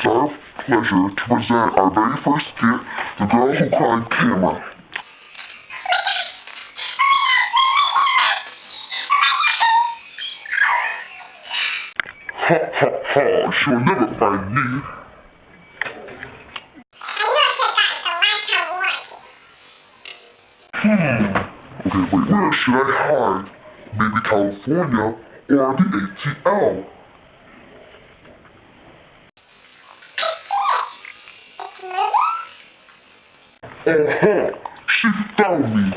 it's our pleasure to present our very first skit, The Girl Who Cried Camera. Ha ha ha, she'll never find me. Okay, wait, where should I hide? Maybe California or the ATL? Oh, she found me.